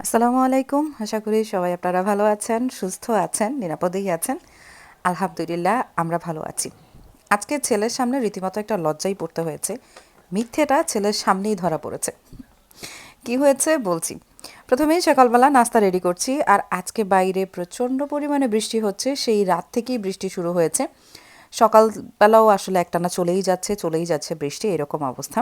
আসসালামু আলাইকুম। আশা করি সবাই আপনারা ভালো আছেন, সুস্থ আছেন, নিরাপদেই আছেন। আলহামদুলিল্লাহ আমরা ভালো আছি। আজকে ছেলের সামনে রীতিমতো একটা লজ্জায় পড়তে হয়েছে। মিথ্যেটা ছেলের সামনেই ধরা পড়েছে। কি হয়েছে বলছি। প্রথমেই সকালবেলা নাস্তা রেডি করছি, আর আজকে বাইরে প্রচণ্ড পরিমাণে বৃষ্টি হচ্ছে। সেই রাত থেকেই বৃষ্টি শুরু হয়েছে। সকালবেলাও আসলে একটানা চলেই যাচ্ছে বৃষ্টি, এরকম অবস্থা।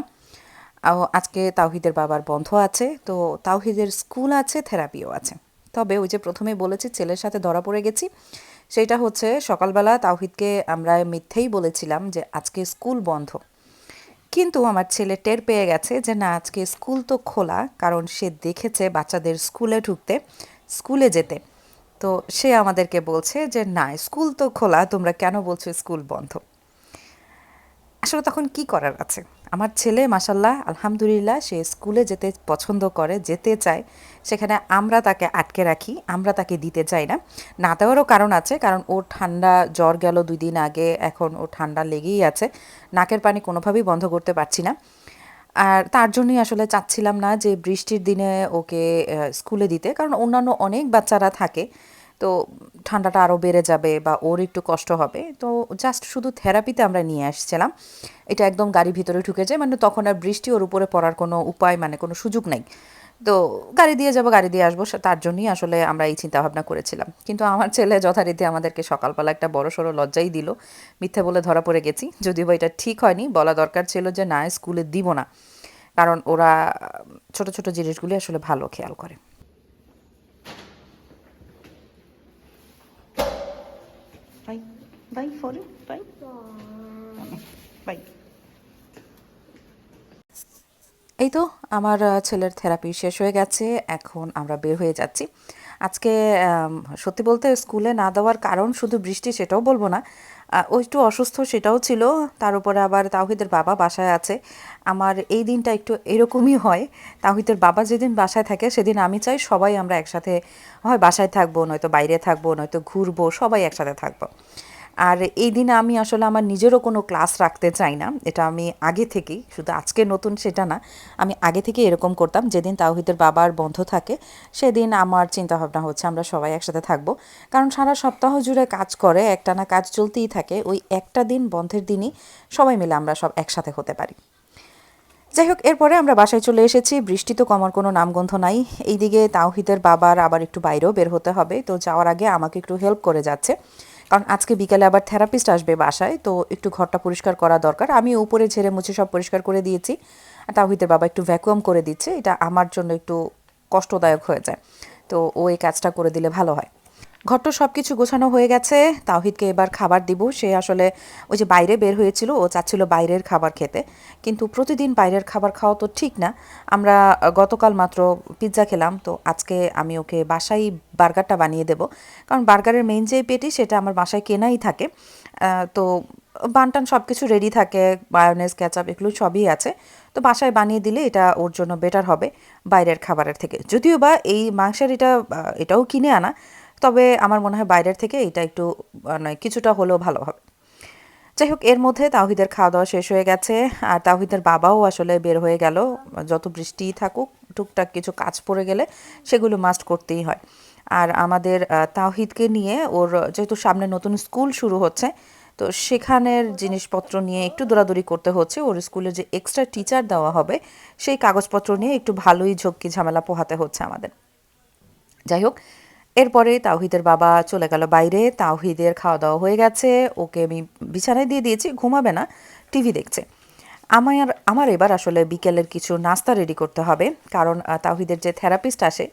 আজকে তাওহিদের বাবার বন্ধ আছে, তো তাওহিদের স্কুল আছে, থেরাপিও আছে। তবে ওই যে প্রথমে বলেছি ছেলের সাথে ধরা পড়ে গেছি, সেইটা হচ্ছে সকালবেলা তাওহিদকে আমরা মিথ্যেই বলেছিলাম যে আজকে স্কুল বন্ধ। কিন্তু আমার ছেলে টের পেয়ে গেছে যে না, আজকে স্কুল তো খোলা, কারণ সে দেখেছে বাচ্চাদের স্কুলে ঢুকতে, স্কুলে যেতে। তো সে আমাদেরকে বলছে যে না, স্কুল তো খোলা, তোমরা কেন বলছো স্কুল বন্ধ। আসলে তখন কি করার আছে। আমার ছেলে মাশাল্লাহ আলহামদুলিল্লাহ সে স্কুলে যেতে পছন্দ করে, যেতে চায়। সেখানে আমরা তাকে আটকে রাখি, আমরা তাকে দিতে চাই না। না দেওয়ারও কারণ আছে, কারণ ওর ঠান্ডা জ্বর গেল 2 দিন আগে, এখন ওর ঠান্ডা লেগেই আছে। নাকের পানি কোনোভাবেই বন্ধ করতে পারছি না। আর তার জন্যই আসলে চাচ্ছিলাম না যে বৃষ্টির দিনে ওকে স্কুলে দিতে, কারণ অন্যান্য অনেক বাচ্চারা থাকে। তো ঠান্ডাটা আরও বেড়ে যাবে বা ওর একটু কষ্ট হবে। তো জাস্ট শুধু থেরাপিতে আমরা নিয়ে আসছিলাম। এটা একদম গাড়ির ভিতরে ঢুকে যায়, মানে তখন আর বৃষ্টি ওর উপরে পড়ার কোনো উপায়, মানে কোনো সুযোগ নেই। তো গাড়ি দিয়ে যাব, গাড়ি দিয়ে আসবো, তার জন্যই আসলে আমরা এই চিন্তাভাবনা করেছিলাম। কিন্তু আমার ছেলে যথারীতি আমাদেরকে সকালবেলা একটা বড়সড় লজ্জাই দিল। মিথ্যে বলে ধরা পড়ে গেছি, যদিও বা এটা ঠিক হয়নি। বলা দরকার ছিল যে না, স্কুলে দিব না, কারণ ওরা ছোট ছোট জিনিসগুলি আসলে ভালো খেয়াল করে। Bye, bye for bye, bye. এই তো আমার ছেলের থেরাপি শেষ হয়ে গেছে, এখন আমরা বের হয়ে যাচ্ছি। আজকে আম, সত্যি বলতে স্কুলে না দেওয়ার কারণ শুধু বৃষ্টি সেটাও বলবো না। ও একটু অসুস্থ সেটাও ছিল। তার উপরে আবার তাওহিদের বাবা বাসায় আছে। আমার এই দিনটা একটু এরকমই হয়। তাওহিদের বাবা যেদিন বাসায় থাকে সেদিন আমি চাই সবাই আমরা একসাথে হয় বাসায় থাকবো, নয়তো বাইরে থাকবো, নয়তো ঘুরবো, সবাই একসাথে থাকবো। আর এই দিনে আমি আসলে আমার নিজেরও কোনো ক্লাস রাখতে চাই না। এটা আমি আগে থেকেই, শুধু আজকে নতুন সেটা না, আমি আগে থেকে এরকম করতাম। যেদিন তাওহিদের বাবার বন্ধ থাকে সেদিন আমার চিন্তাভাবনা হচ্ছে আমরা সবাই একসাথে থাকবো। কারণ সারা সপ্তাহ জুড়ে কাজ করে, একটানা কাজ চলতেই থাকে, ওই একটা দিন বন্ধের দিনই সবাই মিলে আমরা সব একসাথে হতে পারি। যাই হোক, এরপরে আমরা বাসায় চলে এসেছি। বৃষ্টি তো কমার কোনো নামগন্ধ নাই। এইদিকে তাওহিদের বাবার আবার একটু বাইরেও বের হতে হবে, তো যাওয়ার আগে আমাকে একটু হেল্প করে যাচ্ছে। কারণ আজকে বিকালে আবার থেরাপিস্ট আসবে বাসায়, তো একটু ঘরটা পরিষ্কার করা দরকার। আমি উপরে ঝেড়ে মুছে সব পরিষ্কার করে দিয়েছি, আর তাওহিদের বাবা একটু ভ্যাকুয়াম করে দিচ্ছে। এটা আমার জন্য একটু কষ্টদায়ক হয়ে যায়, তো ও এই কাজটা করে দিলে ভালো হয়। ঘরটা সব কিছু গোছানো হয়ে গেছে। তাওহিদকে এবার খাবার দিব। সে আসলে ওই যে বাইরে বের হয়েছিল, ও চাচ্ছিল বাইরের খাবার খেতে। কিন্তু প্রতিদিন বাইরের খাবার খাওয়া তো ঠিক না। আমরা গতকাল মাত্র পিৎজা খেলাম, তো আজকে আমি ওকে বাসায় বার্গারটা বানিয়ে দেব। কারণ বার্গারের মেইন যে পেটি সেটা আমার বাসায় কেনাই থাকে। তো বানটান সব কিছু রেডি থাকে, মায়োনেজ কেচাপ এগুলো সবই আছে। তো বাসায় বানিয়ে দিলে এটা ওর জন্য বেটার হবে বাইরের খাবারের থেকে। যদিও বা এই মাংসের এটাও কিনে আনা, তবে আমার মনে হয় বাইরের থেকে এটা একটু মানে কিছুটা হলেও ভালো হবে। যাই হোক, এর মধ্যে তাওহিদের খাওয়া দাওয়া শেষ হয়ে গেছে। আর তাওহিদের বাবাও আসলে বের হয়ে গেল। যত বৃষ্টি থাকুক, টুকটাক কিছু কাজ পড়ে গেলে সেগুলো মাস্ট করতেই হয়। আর আমাদের তাওহিদকে নিয়ে, ওর যেহেতু সামনে নতুন স্কুল শুরু হচ্ছে, তো সেখানের জিনিসপত্র নিয়ে একটু দৌড়াদৌড়ি করতে হচ্ছে। ওর স্কুলে যে এক্সট্রা টিচার দেওয়া হবে সেই কাগজপত্র নিয়ে একটু ভালোই ঝক্কি ঝামেলা পোহাতে হচ্ছে আমাদের। যাই হোক, এরপরে তাওহিদের বাবা চলে গেল বাইরে। তাওহিদের খাওয়া দাওয়া হয়ে গেছে, ওকে আমি বিছানায় দিয়ে দিয়েছি, ঘুমাবে না, টিভি দেখছে। আমার এবার আসলে বিকেলের কিছু নাস্তা রেডি করতে হবে, কারণ তাওহিদের যে থেরাপিস্ট আসে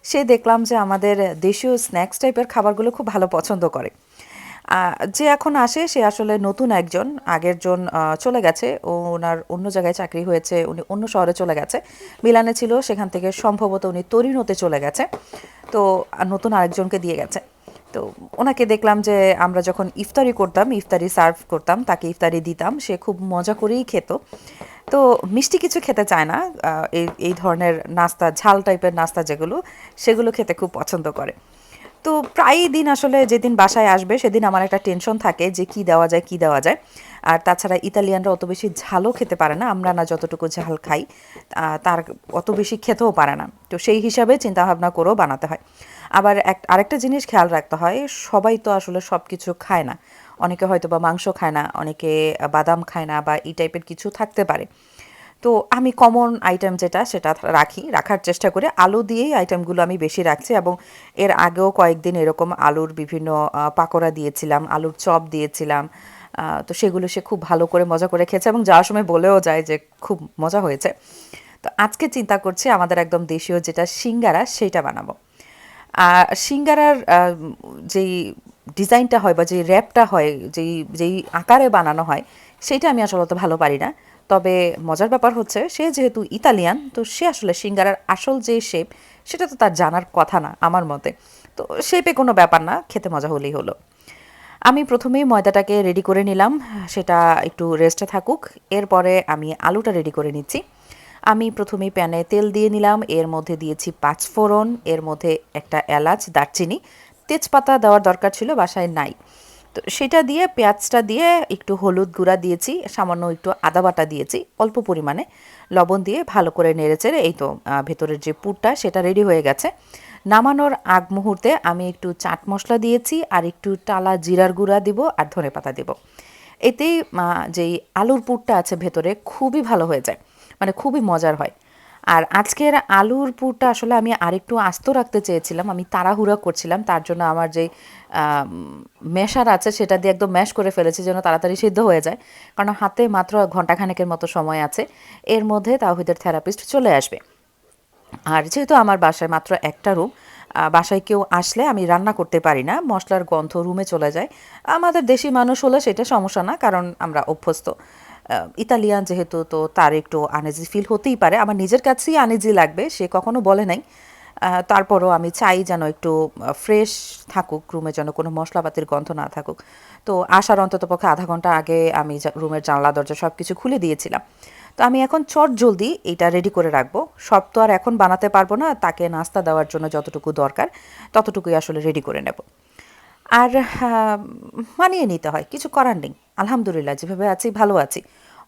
সে দেখলাম যে আমাদের দেশীয় স্ন্যাক্স টাইপের খাবারগুলো খুব ভালো পছন্দ করে। যে এখন আসে সে আসলে নতুন একজন, আগের জন চলে গেছে, ওনার অন্য জায়গায় চাকরি হয়েছে, উনি অন্য শহরে চলে গেছে। মিলানে ছিল, সেখান থেকে সম্ভবত উনি তরিনোতে চলে গেছে। তো নতুন আরেকজনকে দিয়ে গেছে। তো ওনাকে দেখলাম যে আমরা যখন ইফতারি করতাম, ইফতারি সার্ভ করতাম, তাকে ইফতারি দিতাম, সে খুব মজা করেই খেত। তো মিষ্টি কিছু খেতে চায় না, এই এই ধরনের নাস্তা, ঝাল টাইপের নাস্তা যেগুলো, সেগুলো খেতে খুব পছন্দ করে। তো প্রায়ই দিন আসলে যেদিন বাসায় আসবে সেদিন আমার একটা টেনশন থাকে যে কি দেওয়া যায় কি দেওয়া যায়। আর তাছাড়া ইতালিয়ানরা অত বেশি ঝালও খেতে পারে না, আমরা না যতটুকু ঝাল খাই তার অত বেশি খেতেও পারে না। তো সেই হিসাবে চিন্তাভাবনা করেও বানাতে হয়। আবার আরেকটা জিনিস খেয়াল রাখতে হয়, সবাই তো আসলে সব কিছু খায় না। অনেকে হয়তো বা মাংস খায় না, অনেকে বাদাম খায় না বা এই টাইপের কিছু থাকতে পারে। তো আমি কমন আইটেম যেটা সেটা রাখার চেষ্টা করি। আলু দিয়েই আইটেমগুলো আমি বেশি রাখছি এবং এর আগেও কয়েকদিন এরকম আলুর বিভিন্ন পাকোড়া দিয়েছিলাম, আলুর চপ দিয়েছিলাম। তো সেগুলো সে খুব ভালো করে মজা করে খেয়েছে এবং যাওয়ার সময় বলেও যায় যে খুব মজা হয়েছে। তো আজকে চিন্তা করছি আমাদের একদম দেশীয় যেটা সিঙ্গারা সেইটা বানাবো। সিঙ্গারার যেই ডিজাইনটা হয় বা যেই র্যাপটা হয়, যেই আকারে বানানো হয়, সেইটা আমি আসলে অত ভালো পারি না। তবে মজার ব্যাপার হচ্ছে সে যেহেতু ইতালিয়ান, তো সে আসলে সিঙ্গারার আসল যে শেপ সেটা তো তার জানার কথা না আমার মতে। তো শেপে কোনো ব্যাপার না, খেতে মজা হলেই হলো। আমি প্রথমেই ময়দাটাকে রেডি করে নিলাম, সেটা একটু রেস্টে থাকুক। এরপরে আমি আলুটা রেডি করে নিচ্ছি। আমি প্রথমেই প্যানে তেল দিয়ে নিলাম, এর মধ্যে দিয়েছি পাঁচফোড়ন, এর মধ্যে একটা এলাচ, দারচিনি, তেজপাতা দেওয়ার দরকার ছিল, বাসায় নাই। তো সেটা দিয়ে পেঁয়াজটা দিয়ে একটু হলুদ গুঁড়া দিয়েছি, সামান্য একটু আদা বাটা দিয়েছি, অল্প পরিমাণে লবণ দিয়ে ভালো করে নেড়েচেড়ে এই তো ভেতরের যে পুরটা সেটা রেডি হয়ে গেছে। নামানোর আগ মুহূর্তে আমি একটু চাট মশলা দিয়েছি আর একটু টালা জিরার গুঁড়া দিব আর ধনেপাতা দেব। এতেই যেই আলুর পুরটা আছে ভেতরে খুবই ভালো হয়ে যায়, মানে খুবই মজার হয়। আর আজকের আলুর পুরটা আসলে আমি আরেকটু আস্ত রাখতে চেয়েছিলাম, আমি তাড়াহুড়া করছিলাম, তার জন্য আমার যে ম্যাশার আছে সেটা দিয়ে একদম ম্যাশ করে ফেলেছি যেন তাড়াতাড়ি সিদ্ধ হয়ে যায়। কারণ হাতে মাত্র ঘন্টাখানেকের মতো সময় আছে, এর মধ্যে তাওহিদের থেরাপিস্ট চলে আসবে। আর যেহেতু আমার বাসায় মাত্র একটা রুম, বাসায় কেউ আসলে আমি রান্না করতে পারি না, মশলার গন্ধ রুমে চলে যায়। আমাদের দেশি মানুষ হলে সেটা সমস্যা না, কারণ আমরা অভ্যস্ত। ইতালিয়ান যেহেতু, তো তার একটু আনইজি ফিল হতেই পারে, আমার নিজের কাছেই আনইজি লাগবে, সে কখনো বলে নাই। তারপরও আমি চাই যেন একটু ফ্রেশ থাকুক রুমে, যেন কোনো মশলাপাতির গন্ধ না থাকুক। তো আসার অন্ততপক্ষে আধা ঘন্টা আগে আমি রুমের জানলা দরজা সব কিছু খুলে দিয়েছিলাম। তো আমি এখন চট জলদি এটা রেডি করে রাখবো। সব তো আর এখন বানাতে পারবো না, তাকে নাস্তা দেওয়ার জন্য যতটুকু দরকার ততটুকুই আসলে রেডি করে নেব। আর মানিয়ে নিতে হয়, কিছু করার নেই। আলহামদুলিল্লাহ যেভাবে আছি ভালো আছি।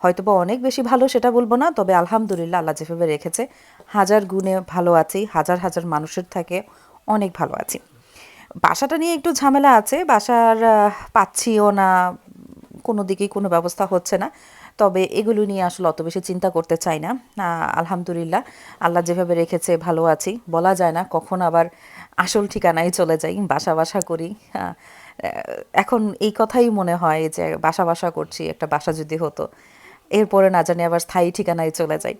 হয়তোবা অনেক বেশি ভালো সেটা বলবো না, তবে আলহামদুলিল্লাহ আল্লাহ যেভাবে রেখেছে হাজার গুণে ভালো আছি, হাজার হাজার মানুষের থেকে অনেক ভালো আছি। বাসাটা নিয়ে একটু ঝামেলা আছে, বাসার পাচ্ছিও না, কোনো দিকেই কোনো ব্যবস্থা হচ্ছে না। তবে এগুলো নিয়ে আসলে অত বেশি চিন্তা করতে চাই না। আলহামদুলিল্লাহ আল্লাহ যেভাবে রেখেছে ভালো আছি। বলা যায় না কখন আবার আসল ঠিকানায় চলে যাই, বাসা বাসা করি। এখন এই কথাই মনে হয় যে বাসা বাসা করছি, একটা বাসা যদি হতো, এরপরে না জানি আবার স্থায়ী ঠিকানায় চলে যাই।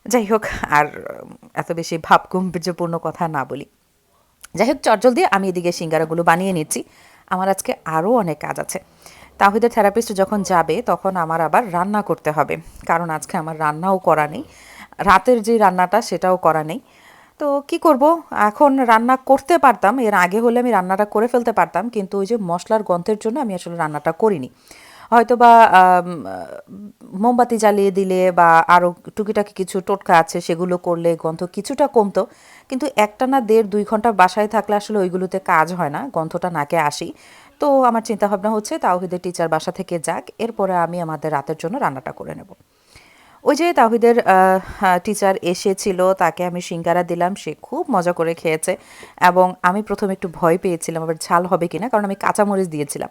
যাই হোক, আর এত বেশি ভাবগম্ভীর্যপূর্ণ কথা না বলি। যাই হোক, চটজলদি আমি এদিকে সিঙ্গারাগুলো বানিয়ে নিচ্ছি। আমার আজকে আরও অনেক কাজ আছে। তাহিদের থেরাপিস্ট যখন যাবে তখন আমার আবার রান্না করতে হবে, কারণ আজকে আমার রান্নাও করা নেই, রাতের যে রান্নাটা সেটাও করা নেই। তো কি করব, এখন রান্না করতে পারতাম, এর আগে হলে আমি রান্নাটা করে ফেলতে পারতাম, কিন্তু ওই যে মশলার গন্ধের জন্য আমি আসলে রান্নাটা করিনি। হয়তোবা মোমবাতি জ্বালিয়ে দিলে বা আরও টুকিটাকি কিছু টোটকা আছে সেগুলো করলে গন্ধ কিছুটা কমতো। কিন্তু একটানা 1.5-2 ঘন্টা বাসায় থাকলে আসলে ওইগুলোতে কাজ হয় না, গন্ধটা নাকে আসেই। তো আমার চিন্তাভাবনা হচ্ছে তাওহিদের টিচার বাসা থেকে যাক, এরপরে আমি আমাদের রাতের জন্য রান্নাটা করে নেব। ওই যে তাওহিদের টিচার এসেছিল, তাকে আমি সিঙ্গারা দিলাম, সে খুব মজা করে খেয়েছে। এবং আমি প্রথমে একটু ভয় পেয়েছিলাম আবার ঝাল হবে কিনা, কারণ আমি কাঁচামরিচ দিয়েছিলাম।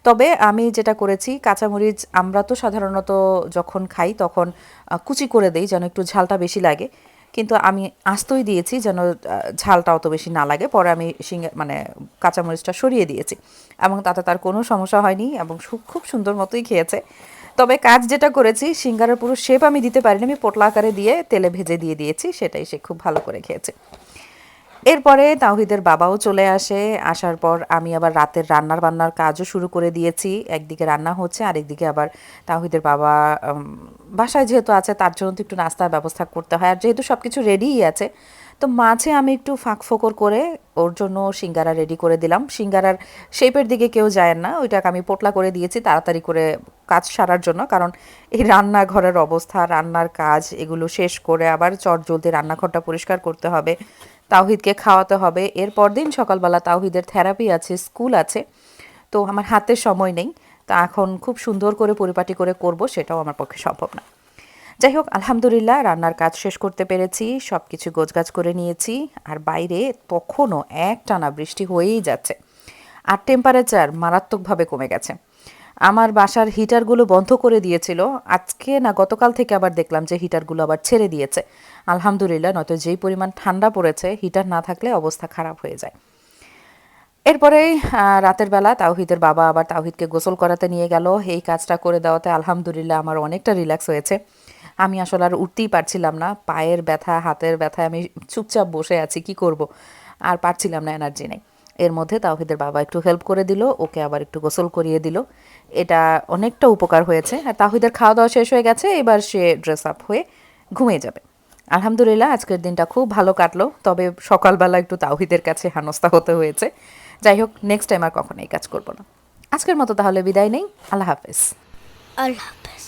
তবে আমি যেটা করেছি, কাঁচামরিচ আমরা তো সাধারণত যখন খাই তখন কুচি করে দেই যেন একটু ঝালটা বেশি লাগে, কিন্তু আমি আস্তই দিয়েছি যেন ঝালটা অত বেশি না লাগে। পরে আমি মানে কাঁচামরিচটা সরিয়ে দিয়েছি এবং তাতে তার কোনো সমস্যা হয়নি এবং খুব সুন্দর মতোই খেয়েছে। তবে কাজ যেটা করেছি, সিঙ্গারার পুরো শেপ আমি দিতে পারিনি, আমি পোটলা আকারে দিয়ে তেলে ভেজে দিয়ে দিয়েছি, সেটাই সে খুব ভালো করে খেয়েছে। এরপরে তাওহিদের বাবাও চলে আসে, আসার পর আমি আবার রাতের রান্নার বান্নার কাজও শুরু করে দিয়েছি। একদিকে রান্না হচ্ছে, আরেকদিকে আবার তাওহিদের বাবা বাসায় যেহেতু আছে তার জন্য তো একটু নাস্তার ব্যবস্থা করতে হয়, আর যেহেতু সব কিছু রেডিই আছে তো মাঝে আমি একটু ফাঁক ফোকর করে ওর জন্য সিঙ্গারা রেডি করে দিলাম। সিঙ্গারার শেপের দিকে কেউ যায় না, ওইটাকে আমি পোটলা করে দিয়েছি তাড়াতাড়ি করে কাজ সারার জন্য। কারণ এই রান্নাঘরের অবস্থা, রান্নার কাজ এগুলো শেষ করে আবার চটজলদি রান্নাঘরটা পরিষ্কার করতে হবে, তাওহিদকে খাওয়াতে হবে। এরপর দিন সকালবেলা তাওহিদের থেরাপি আছে, স্কুল আছে, তো আমার হাতে সময় নেই। তা এখন খুব সুন্দর করে পরিপাটি করে করব, সেটাও আমার পক্ষে সম্ভব না। যাই হোক, আলহামদুলিল্লাহ রান্নার কাজ শেষ করতে পেরেছি, সব কিছু গোছগাছ করে নিয়েছি। আর বাইরে তখনও একটানা বৃষ্টি হয়েই যাচ্ছে, আর টেম্পারেচার মারাত্মকভাবে কমে গেছে। আমার বাসার হিটারগুলো বন্ধ করে দিয়েছিল, আজকে না গতকাল থেকে আবার দেখলাম যে হিটারগুলো আবার ছেড়ে দিয়েছে। আলহামদুলিল্লাহ, নয়তো যেই পরিমাণ ঠান্ডা পড়েছে, হিটার না থাকলে অবস্থা খারাপ হয়ে যায়। এরপরেই রাতের বেলা তাওহিদের বাবা আবার তাওহিদকে গোসল করাতে নিয়ে গেল। এই কাজটা করে দেওয়াতে আলহামদুলিল্লাহ আমার অনেকটা রিল্যাক্স হয়েছে। আমি আসলে আর উঠতেই পারছিলাম না, পায়ের ব্যথা, হাতের ব্যথায় আমি চুপচাপ বসে আছি, কি করব, আর পারছিলাম না, এনার্জি নেই। এর মধ্যে তাওহিদের বাবা একটু হেল্প করে দিল, ওকে আবার একটু গোসল করিয়ে দিল। এটা অনেকটা উপকার হয়েছে। আর তাওহিদের খাওয়া দাওয়া শেষ হয়ে গেছে, এবার সে ড্রেস আপ হয়ে ঘুমিয়ে যাবে। আলহামদুলিল্লাহ আজকের দিনটা খুব ভালো কাটলো, তবে সকালবেলা একটু তাওহিদের কাছে হেনস্থা হতে হয়েছে। যাই হোক, নেক্সট টাইম আর কখনো এই কাজ করব না। আজকের মতো তাহলে বিদায় নেই। আল্লাহ হাফেজ। আল্লাহ হাফেজ।